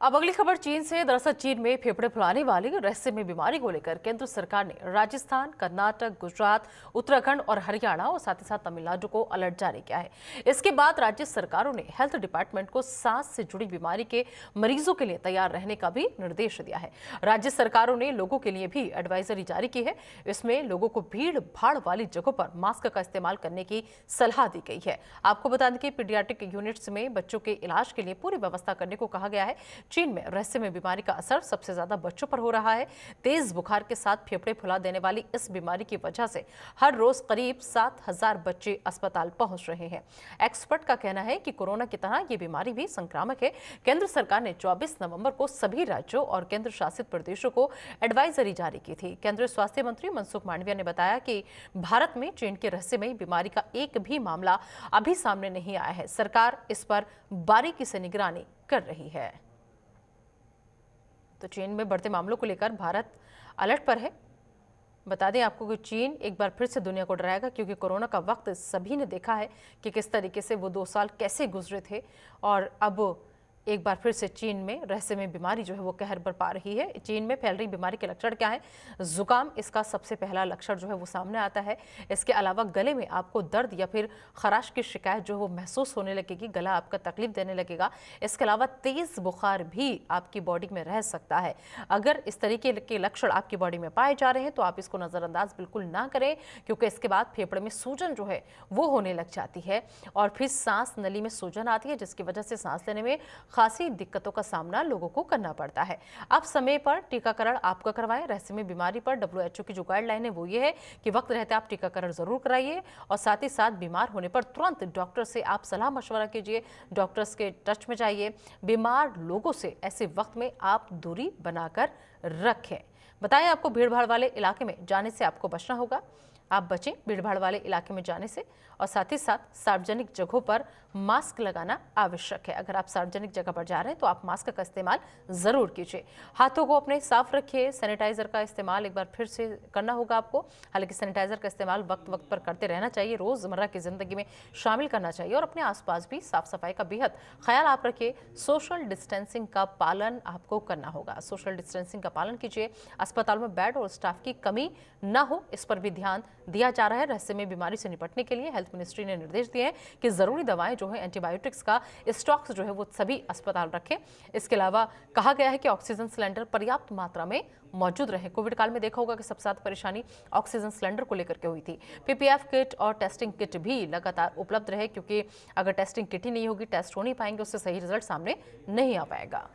अब अगली खबर चीन से। दरअसल चीन में फेफड़े फुलाने वाली रहस्यमय बीमारी को लेकर केंद्र सरकार ने राजस्थान, कर्नाटक, गुजरात, उत्तराखंड और हरियाणा और साथ ही साथ तमिलनाडु को अलर्ट जारी किया है। इसके बाद राज्य सरकारों ने हेल्थ डिपार्टमेंट को सांस से जुड़ी बीमारी के मरीजों के लिए तैयार रहने का भी निर्देश दिया है। राज्य सरकारों ने लोगों के लिए भी एडवाइजरी जारी की है। इसमें लोगों को भीड़ भाड़ वाली जगहों पर मास्क का इस्तेमाल करने की सलाह दी गई है। आपको बता दें कि पीडियाट्रिक यूनिट्स में बच्चों के इलाज के लिए पूरी व्यवस्था करने को कहा गया है। चीन में रहस्यमय बीमारी का असर सबसे ज्यादा बच्चों पर हो रहा है। तेज बुखार के साथ फेफड़े फुला देने वाली इस बीमारी की वजह से हर रोज करीब 7,000 बच्चे अस्पताल पहुंच रहे हैं। एक्सपर्ट का कहना है कि कोरोना की तरह ये बीमारी भी संक्रामक है। केंद्र सरकार ने 24 नवंबर को सभी राज्यों और केंद्र शासित प्रदेशों को एडवाइजरी जारी की थी। केंद्रीय स्वास्थ्य मंत्री मनसुख मांडविया ने बताया कि भारत में चीन के रहस्यमय बीमारी का एक भी मामला अभी सामने नहीं आया है। सरकार इस पर बारीकी से निगरानी कर रही है। तो चीन में बढ़ते मामलों को लेकर भारत अलर्ट पर है। बता दें आपको कि चीन एक बार फिर से दुनिया को डराएगा, क्योंकि कोरोना का वक्त सभी ने देखा है कि किस तरीके से वो 2 साल कैसे गुजरे थे, और अब एक बार फिर से चीन में रहस्यमय बीमारी जो है वो कहर बरपा रही है। चीन में फैल रही बीमारी के लक्षण क्या है? जुकाम इसका सबसे पहला लक्षण जो है वो सामने आता है। इसके अलावा गले में आपको दर्द या फिर खराश की शिकायत जो है वो महसूस होने लगेगी, गला आपका तकलीफ देने लगेगा। इसके अलावा तेज बुखार भी आपकी बॉडी में रह सकता है। अगर इस तरीके के लक्षण आपकी बॉडी में पाए जा रहे हैं तो आप इसको नजरअंदाज बिल्कुल ना करें, क्योंकि इसके बाद फेफड़े में सूजन जो है वो होने लग जाती है और फिर सांस नली में सूजन आती है, जिसकी वजह से सांस लेने में खासी दिक्कतों का सामना लोगों को करना पड़ता है। आप समय पर टीकाकरण आपका करवाएं। रहस्यमय बीमारी पर WHO की जो गाइडलाइन है वो ये है कि वक्त रहते आप टीकाकरण जरूर कराइए, और साथ ही साथ बीमार होने पर तुरंत डॉक्टर से आप सलाह मशवरा कीजिए, डॉक्टर्स के टच में जाइए। बीमार लोगों से ऐसे वक्त में आप दूरी बनाकर रखें। बताएं, आपको भीड़ भाड़ वाले इलाके में जाने से आपको बचना होगा। आप बचें भीड़ भाड़ वाले इलाके में जाने से, और साथ ही साथ सार्वजनिक जगहों पर मास्क लगाना आवश्यक है। अगर आप सार्वजनिक जगह पर जा रहे हैं तो आप मास्क का इस्तेमाल जरूर कीजिए। हाथों को अपने साफ रखिए। सैनिटाइजर का इस्तेमाल एक बार फिर से करना होगा आपको। हालांकि सैनिटाइजर का इस्तेमाल वक्त वक्त पर करते रहना चाहिए, रोजमर्रा की जिंदगी में शामिल करना चाहिए, और अपने आसपास भी साफ सफाई का बेहद ख्याल आप रखिए। सोशल डिस्टेंसिंग का पालन आपको करना होगा। सोशल डिस्टेंसिंग का पालन कीजिए। अस्पताल में बेड और स्टाफ की कमी न हो, इस पर भी ध्यान दिया जा रहा है। रहस्यमय बीमारी से निपटने के लिए हेल्थ मिनिस्ट्री ने निर्देश दिए हैं कि जरूरी दवाएं जो है, एंटीबायोटिक्स का स्टॉक्स जो है वो सभी अस्पताल रखें। इसके अलावा कहा गया है कि ऑक्सीजन सिलेंडर पर्याप्त मात्रा में मौजूद रहे। कोविड काल में देखा होगा कि सबसे ज्यादा परेशानी ऑक्सीजन सिलेंडर को लेकर के हुई थी। PPF किट और टेस्टिंग किट भी लगातार उपलब्ध रहे, क्योंकि अगर टेस्टिंग किट ही नहीं होगी, टेस्ट हो नहीं पाएंगे, उससे सही रिजल्ट सामने नहीं आ पाएगा।